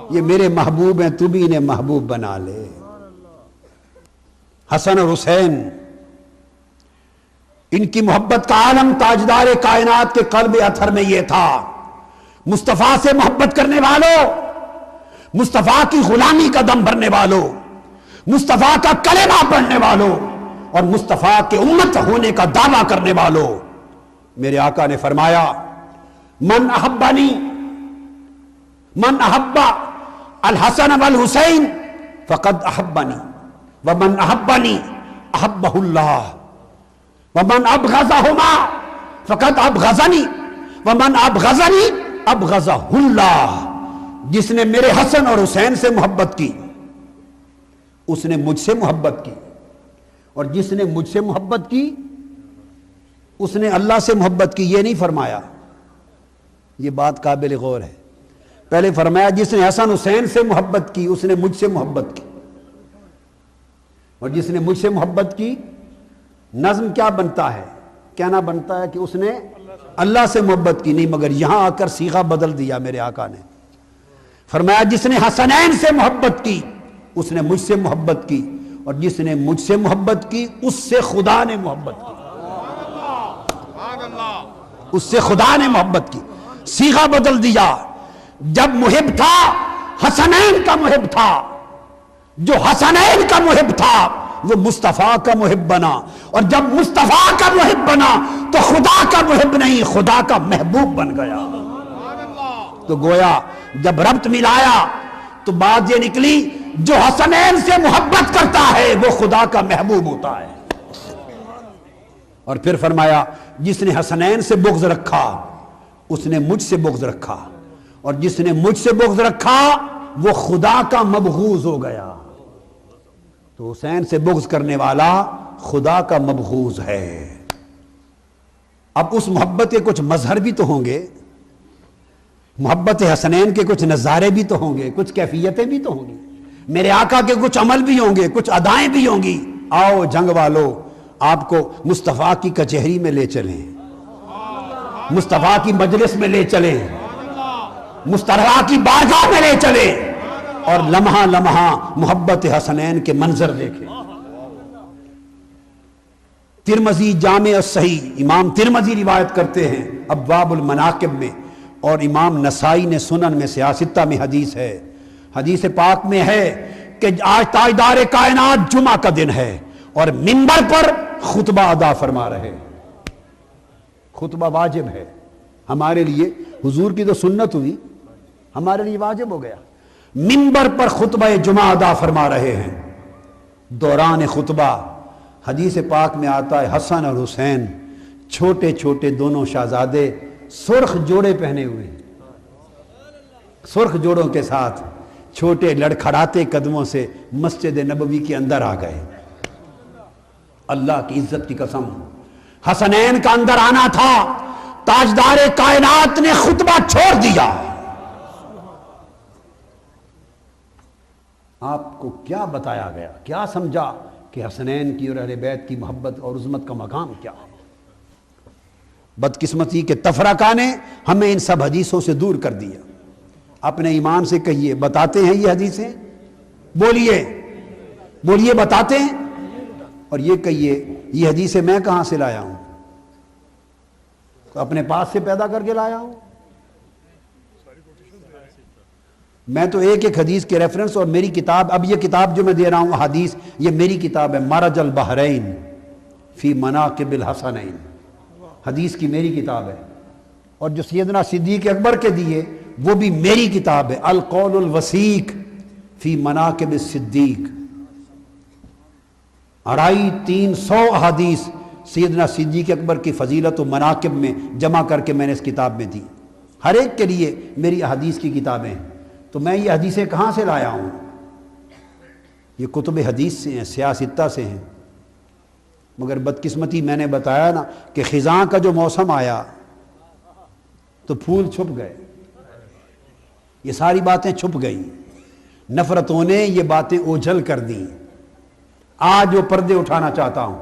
یہ میرے محبوب ہیں، تو بھی انہیں محبوب بنا لے۔ حسن اور حسین، ان کی محبت کا عالم تاجدار کائنات کے قلب اطہر میں یہ تھا، مصطفیٰ سے محبت کرنے والوں، مصطفیٰ کی غلامی کا دم بھرنے والوں، مصطفیٰ کا کلمہ پڑھنے والوں اور مصطفیٰ کے امت ہونے کا دعویٰ کرنے والوں، میرے آقا نے فرمایا من احبنی، من احب الحسن والحسین فقد احبنی ومن احبنی احبہ اللہ ومن ابغضہما فقد ابغضنی ومن ابغضنی ابغضہ اللہ۔ جس نے میرے حسن اور حسین سے محبت کی اس نے مجھ سے محبت کی، اور جس نے مجھ سے محبت کی اس نے اللہ سے محبت کی۔ یہ نہیں فرمایا، یہ بات قابل غور ہے، پہلے فرمایا جس نے حسن حسین سے محبت کی اس نے مجھ سے محبت کی، اور جس نے مجھ سے محبت کی، نظم کیا بنتا ہے؟ کہنا بنتا ہے کہ اس نے اللہ سے محبت کی، نہیں، مگر یہاں آ کر صیغہ بدل دیا میرے آقا نے، فرمایا جس نے حسنین سے محبت کی اس نے مجھ سے محبت کی، اور جس نے مجھ سے محبت کی اس سے خدا نے محبت کی، اس سے خدا نے محبت کی۔ صیغہ بدل دیا، جب محب تھا حسنین کا محب تھا، جو حسنین کا محب تھا وہ مصطفیٰ کا محب بنا، اور جب مصطفیٰ کا محب بنا تو خدا کا محب نہیں، خدا کا محبوب بن گیا۔ تو گویا جب ربط ملایا تو بات یہ نکلی جو حسنین سے محبت کرتا ہے وہ خدا کا محبوب ہوتا ہے۔ اور پھر فرمایا جس نے حسنین سے بغض رکھا اس نے مجھ سے بغض رکھا، اور جس نے مجھ سے بغض رکھا وہ خدا کا مبغوض ہو گیا۔ تو حسین سے بغض کرنے والا خدا کا مبغوض ہے۔ اب اس محبت کے کچھ مظہر بھی تو ہوں گے، محبت حسنین کے کچھ نظارے بھی تو ہوں گے، کچھ کیفیتیں بھی تو ہوں گی، میرے آقا کے کچھ عمل بھی ہوں گے، کچھ ادائیں بھی ہوں گی۔ آؤ جنگ والو، آپ کو مصطفیٰ کی کچہری میں لے چلیں، مصطفیٰ کی مجلس میں لے چلیں، مصطفیٰ کی بارگاہ میں لے چلیں، اور لمحہ لمحہ محبت حسنین کے منظر دیکھیں۔ ترمذی جامع الصحیح، امام ترمذی روایت کرتے ہیں ابواب المناقب میں، اور امام نسائی نے سنن میں سیاستہ میں حدیث ہے، حدیث پاک میں ہے کہ آج تاجدار کائنات جمعہ کا دن ہے اور منبر پر خطبہ ادا فرما رہے، خطبہ واجب ہے ہمارے لیے، حضور کی تو سنت ہوئی، ہمارے لیے واجب ہو گیا۔ منبر پر خطبہ جمعہ ادا فرما رہے ہیں، دوران خطبہ حدیث پاک میں آتا ہے حسن اور حسین چھوٹے چھوٹے دونوں شہزادے سرخ جوڑے پہنے ہوئے، سرخ جوڑوں کے ساتھ چھوٹے لڑکھڑاتے قدموں سے مسجد نبوی کے اندر آ گئے۔ اللہ کی عزت کی قسم، حسنین کا اندر آنا تھا، تاجدار کائنات نے خطبہ چھوڑ دیا۔ آپ کو کیا بتایا گیا، کیا سمجھا کہ حسنین کی اور اہل بیت کی محبت اور عظمت کا مقام کیا ہے؟ بدقسمتی کے تفرقہ نے ہمیں ان سب حدیثوں سے دور کر دیا۔ اپنے ایمان سے کہیے بتاتے ہیں یہ حدیثیں؟ بولیے بولیے بتاتے ہیں؟ اور یہ کہیے یہ حدیثیں میں کہاں سے لایا ہوں؟ اپنے پاس سے پیدا کر کے لایا ہوں؟ میں تو ایک ایک حدیث کے ریفرنس، اور میری کتاب، اب یہ کتاب جو میں دے رہا ہوں حدیث، یہ میری کتاب ہے مرج البحرین فی مناقب الحسنین، حدیث کی میری کتاب ہے، اور جو سیدنا صدیق اکبر کے دیے وہ بھی میری کتاب ہے القول الوثیق فی مناقب الصدیق، 250-300 احادیث سیدنا صدیق اکبر کی فضیلت و مناقب میں جمع کر کے میں نے اس کتاب میں دی، ہر ایک کے لیے میری احادیث کی کتابیں ہیں۔ تو میں یہ حدیثیں کہاں سے لایا ہوں؟ یہ کتب حدیث سے ہیں، سیاستہ سے ہیں، مگر بدقسمتی میں نے بتایا نا کہ خزاں کا جو موسم آیا تو پھول چھپ گئے، یہ ساری باتیں چھپ گئیں، نفرتوں نے یہ باتیں اوجھل کر دیں۔ آج وہ پردے اٹھانا چاہتا ہوں،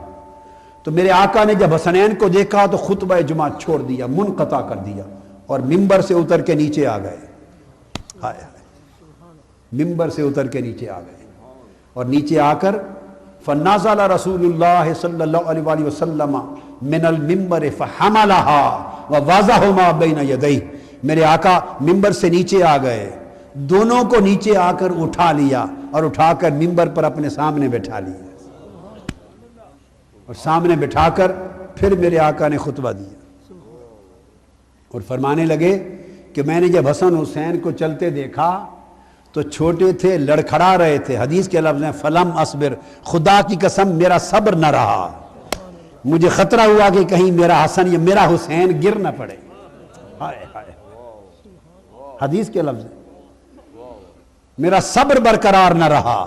تو میرے آقا نے جب حسنین کو دیکھا تو خطبہ جمعہ چھوڑ دیا، منقطع کر دیا، اور منبر سے اتر کے نیچے آ گئے۔ ہائے ہائے، ممبر سے اتر کے نیچے آ گئے اور نیچے آ کر فنازل رسول اللہ صلی اللہ علیہ وآلہ وسلم من الممبر فحملها ووضعهما بین یدیہ، میرے آقا ممبر سے نیچے آ گئے، دونوں کو نیچے آ کر اٹھا لیا اور اٹھا کر ممبر پر اپنے سامنے بٹھا لیا، اور سامنے بٹھا کر پھر میرے آقا نے خطبہ دیا اور فرمانے لگے کہ میں نے جب حسن حسین کو چلتے دیکھا تو چھوٹے تھے، لڑکھڑا رہے تھے، حدیث کے لفظ ہیں فلم اصبر، خدا کی قسم میرا صبر نہ رہا، مجھے خطرہ ہوا کہ کہیں میرا حسن یا میرا حسین گر نہ پڑے، ہائے ہائے، حدیث کے لفظ ہیں میرا صبر برقرار نہ رہا،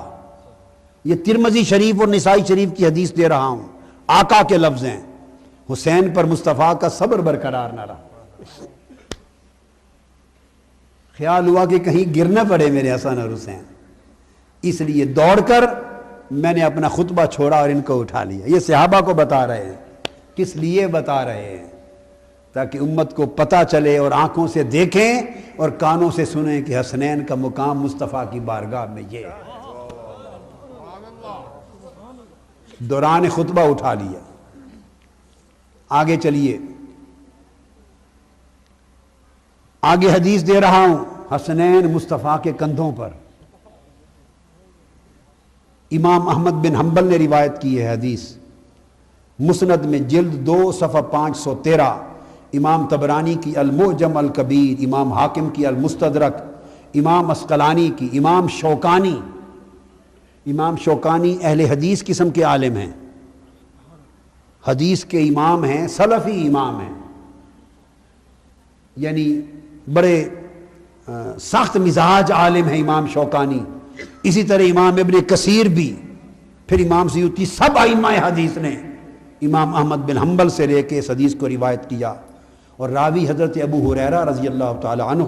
یہ ترمذی شریف اور نسائی شریف کی حدیث دے رہا ہوں، آقا کے لفظ ہیں، حسین پر مصطفیٰ کا صبر برقرار نہ رہا، خیال ہوا کہ کہیں گر نہ پڑے میرے حسن اور حسین، اس لیے دوڑ کر میں نے اپنا خطبہ چھوڑا اور ان کو اٹھا لیا۔ یہ صحابہ کو بتا رہے ہیں، کس لیے بتا رہے ہیں؟ تاکہ امت کو پتہ چلے اور آنکھوں سے دیکھیں اور کانوں سے سنیں کہ حسنین کا مقام مصطفیٰ کی بارگاہ میں یہ ہے۔ دوران خطبہ اٹھا لیا۔ آگے چلیے، آگے حدیث دے رہا ہوں، حسنین مصطفیٰ کے کندھوں پر۔ امام احمد بن حنبل نے روایت کی ہے حدیث، مسند میں جلد 2 صفحہ 513، امام طبرانی کی المعجم الکبیر، امام حاکم کی المستدرک، امام عسقلانی کی، امام شوکانی اہل حدیث قسم کے عالم ہیں، حدیث کے امام ہیں، سلفی امام ہیں، یعنی بڑے سخت مزاج عالم ہیں امام شوکانی، اسی طرح امام ابن کثیر بھی، پھر امام سیوطی، سب ائمہ حدیث نے امام احمد بن حنبل سے لے کے اس حدیث کو روایت کیا، اور راوی حضرت ابو ہریرہ رضی اللہ تعالی عنہ،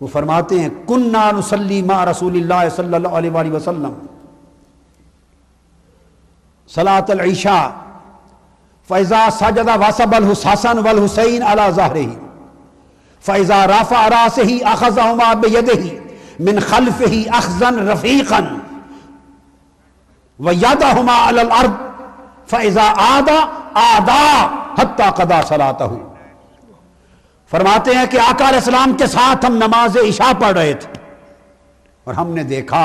وہ فرماتے ہیں کننا نصلی مع رسول اللہ صلی اللہ علیہ وآلہ وسلم صلاۃ العشاء فاذا سجد وصب الحسن والحسین علی ظہرہ فاذا رفع راسہ اخذہما بیدہ من خلفہ اخذا رفیقا ویدہما علی الارض فاذا عادا حتی قضا صلاتہ۔ فرماتے ہیں کہ آقا علیہ السلام کے ساتھ ہم نماز عشاء پڑھ رہے تھے اور ہم نے دیکھا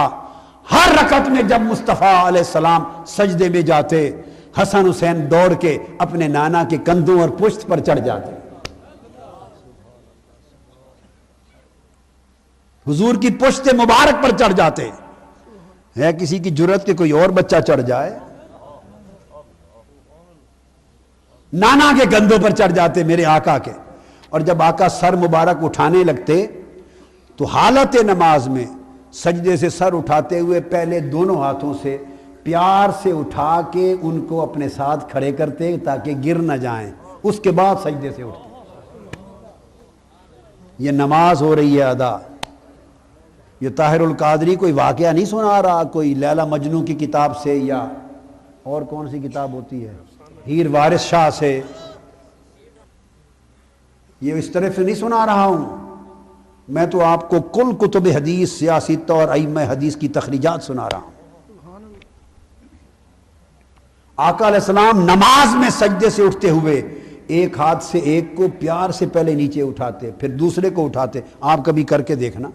ہر رکعت میں جب مصطفیٰ علیہ السلام سجدے میں جاتے، حسن حسین دوڑ کے اپنے نانا کے کندھوں اور پشت پر چڑھ جاتے، حضور کی پشت مبارک پر چڑھ جاتے۔ ہے کسی کی جرت کہ کوئی اور بچہ چڑھ جائے؟ نانا کے کندھوں پر چڑھ جاتے میرے آقا کے، اور جب آقا سر مبارک اٹھانے لگتے تو حالت نماز میں سجدے سے سر اٹھاتے ہوئے پہلے دونوں ہاتھوں سے پیار سے اٹھا کے ان کو اپنے ساتھ کھڑے کرتے تاکہ گر نہ جائیں، اس کے بعد سجدے سے اٹھتے۔ یہ نماز ہو رہی ہے ادا۔ یہ طاہر القادری کوئی واقعہ نہیں سنا رہا، کوئی لیلا مجنوں کی کتاب سے یا اور کون سی کتاب ہوتی ہے، ہیر وارث شاہ سے، یہ اس طرح سے نہیں سنا رہا ہوں، میں تو آپ کو کل کتب حدیث، سیاستہ اور ائمہ حدیث کی تخریجات سنا رہا ہوں۔ آقا علیہ السلام نماز میں سجدے سے اٹھتے ہوئے ایک ہاتھ سے ایک کو پیار سے پہلے نیچے اٹھاتے، پھر دوسرے کو اٹھاتے۔ آپ کبھی کر کے دیکھنا،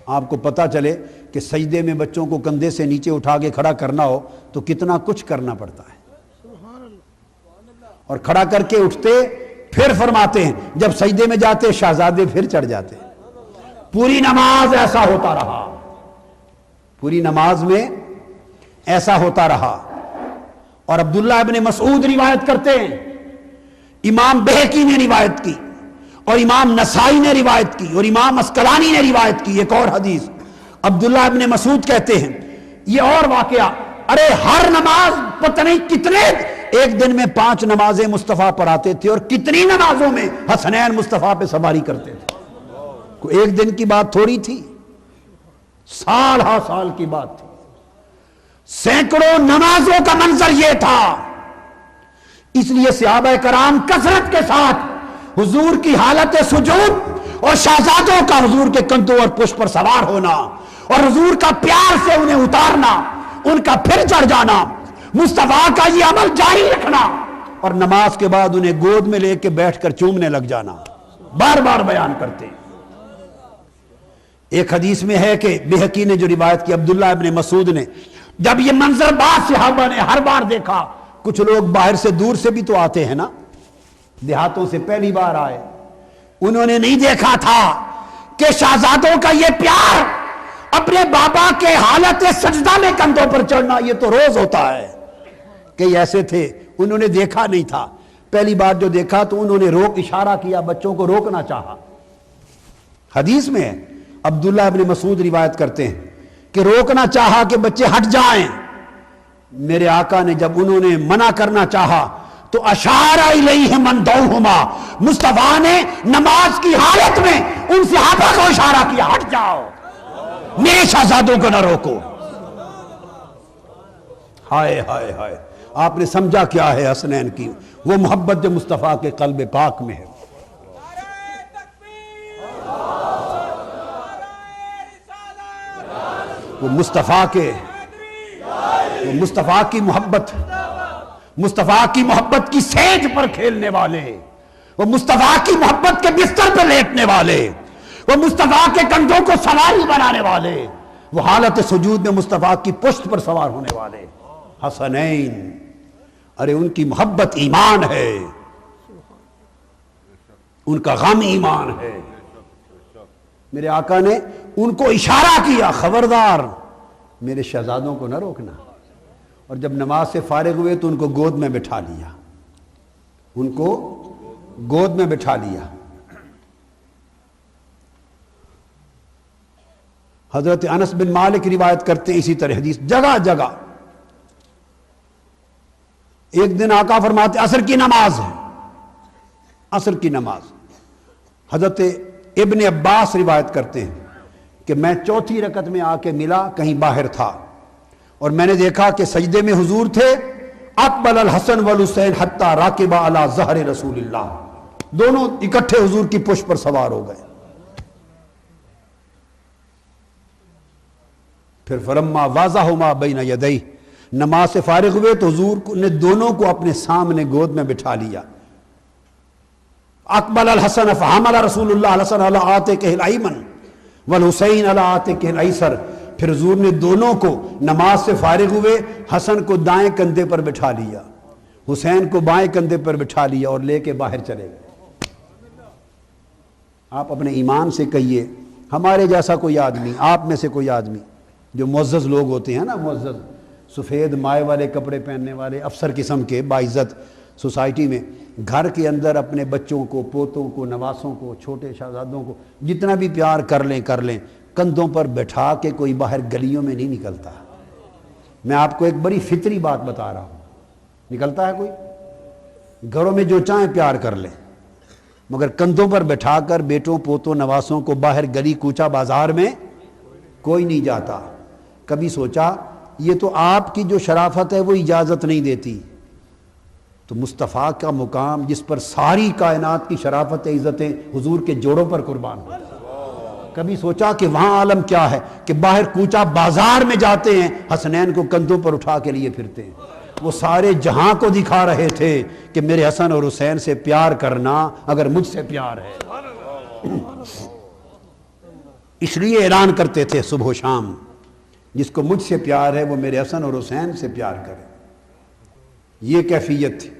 آپ کو پتہ چلے کہ سجدے میں بچوں کو کندھے سے نیچے اٹھا کے کھڑا کرنا ہو تو کتنا کچھ کرنا پڑتا ہے، اور کھڑا کر کے اٹھتے، پھر فرماتے ہیں جب سجدے میں جاتے شہزادے پھر چڑھ جاتے۔ پوری نماز ایسا ہوتا رہا، پوری نماز میں ایسا ہوتا رہا۔ اور عبداللہ ابن مسعود روایت کرتے ہیں، امام بہقی نے روایت کی اور امام نسائی نے روایت کی اور امام عسقلانی نے روایت کی ایک اور حدیث۔ عبداللہ ابن مسعود کہتے ہیں یہ اور واقعہ، ارے ہر نماز پتہ نہیں کتنے، ایک دن میں 5 نمازیں مصطفیٰ پڑھاتے تھے اور کتنی نمازوں میں حسنین مصطفیٰ پہ سواری کرتے تھے۔ کوئی ایک دن کی بات تھوڑی تھی، سال ہا سال کی بات تھی، سینکڑوں نمازوں کا منظر یہ تھا۔ اس لیے صحابہ کرام کثرت کے ساتھ حضور کی حالت سجود اور شہزادوں کا حضور کے کندھوں اور پشت پر سوار ہونا اور حضور کا پیار سے انہیں اتارنا، ان کا پھر چڑھ جانا، مصطفیٰ کا یہ عمل جاری رکھنا اور نماز کے بعد انہیں گود میں لے کے بیٹھ کر چومنے لگ جانا، بار بار بیان کرتے۔ ایک حدیث میں ہے کہ بہقی نے جو روایت کی، عبداللہ ابن مسعود نے، جب یہ منظر بعض صحابہ نے ہر بار دیکھا، کچھ لوگ باہر سے دور سے بھی تو آتے ہیں نا، دیہاتوں سے پہلی بار آئے، انہوں نے نہیں دیکھا تھا کہ شہزادوں کا یہ پیار، اپنے بابا کے حالت سجدہ میں کندھوں پر چڑھنا، یہ تو روز ہوتا ہے، کہ ایسے تھے، انہوں نے دیکھا نہیں تھا، پہلی بار جو دیکھا تو انہوں نے اشارہ کیا، بچوں کو روکنا چاہا۔ حدیث میں عبداللہ ابن مسعود روایت کرتے ہیں کہ روکنا چاہا کہ بچے ہٹ جائیں، میرے آقا نے جب انہوں نے منع کرنا چاہا تو اشار الیہ من دعوہما، مصطفیٰ نے نماز کی حالت میں ان صحابہ کو اشارہ کیا، ہٹ جاؤ، میرے شہزادوں کو نہ روکو۔ ہائے ہائے ہائے، آپ نے سمجھا کیا ہے حسنین کی وہ محبت جو مصطفیٰ کے قلب پاک میں ہے۔ وہ مصطفیٰ کی محبت، مصطفیٰ کی محبت کی سیج پر کھیلنے والے، وہ مصطفیٰ کی محبت کے بستر پہ لیٹنے والے، وہ مصطفیٰ کے کندھوں کو سواری بنانے والے، وہ حالت سجود میں مصطفیٰ کی پشت پر سوار ہونے والے حسنین، ارے ان کی محبت ایمان ہے، ان کا غم ایمان ہے۔ میرے آقا نے ان کو اشارہ کیا، خبردار میرے شہزادوں کو نہ روکنا، اور جب نماز سے فارغ ہوئے تو ان کو گود میں بٹھا لیا، ان کو گود میں بٹھا لیا۔ حضرت انس بن مالک روایت کرتے ہیں اسی طرح حدیث جگہ جگہ۔ ایک دن آقا فرماتے عصر کی نماز ہے، عصر کی نماز، حضرت ابن عباس روایت کرتے ہیں کہ میں چوتھی رکعت میں آ کے ملا، کہیں باہر تھا، اور میں نے دیکھا کہ سجدے میں حضور تھے، اقبل الحسن والحسین حتی راکبا علی ظہر رسول اللہ، دونوں اکٹھے حضور کی پشت پر سوار ہو گئے۔ پھر فرما واضحہما بین یدیہ، نماز سے فارغ ہوئے تو حضور نے دونوں کو اپنے سامنے گود میں بٹھا لیا۔ اقبل الحسن فحمل رسول اللہ الحسن علی عاتقہ الایمن والحسین علی عاتقہ الایسر، پھر حضور نے دونوں کو نماز سے فارغ ہوئے، حسن کو دائیں کندھے پر بٹھا لیا، حسین کو بائیں کندھے پر بٹھا لیا اور لے کے باہر چلے گئے۔ آپ اپنے ایمان سے کہیے، ہمارے جیسا کوئی آدمی، آپ میں سے کوئی آدمی جو معزز لوگ ہوتے ہیں نا، معزز سفید مائے والے کپڑے پہننے والے افسر قسم کے باعزت سوسائٹی میں، گھر کے اندر اپنے بچوں کو، پوتوں کو، نواسوں کو، چھوٹے شہزادوں کو جتنا بھی پیار کر لیں، کندھوں پر بٹھا کے کوئی باہر گلیوں میں نہیں نکلتا۔ میں آپ کو ایک بڑی فطری بات بتا رہا ہوں، نکلتا ہے کوئی؟ گھروں میں جو چاہیں پیار کر لیں، مگر کندھوں پر بٹھا کر بیٹوں، پوتوں، نواسوں کو باہر گلی کوچہ بازار میں کوئی نہیں جاتا۔ کبھی سوچا یہ تو آپ کی جو شرافت ہے وہ اجازت نہیں دیتی، تو مصطفیٰ کا مقام جس پر ساری کائنات کی شرافت عزتیں حضور کے جوڑوں پر قربان ہو، کبھی سوچا کہ وہاں عالم کیا ہے کہ باہر کوچہ بازار میں جاتے ہیں، حسنین کو کندھوں پر اٹھا کے لیے پھرتے ہیں۔ وہ سارے جہاں کو دکھا رہے تھے کہ میرے حسن اور حسین سے پیار کرنا اگر مجھ سے پیار ہے، اس لیے اعلان کرتے تھے صبح و شام، جس کو مجھ سے پیار ہے وہ میرے حسن اور حسین سے پیار کرے۔ یہ کیفیت تھی۔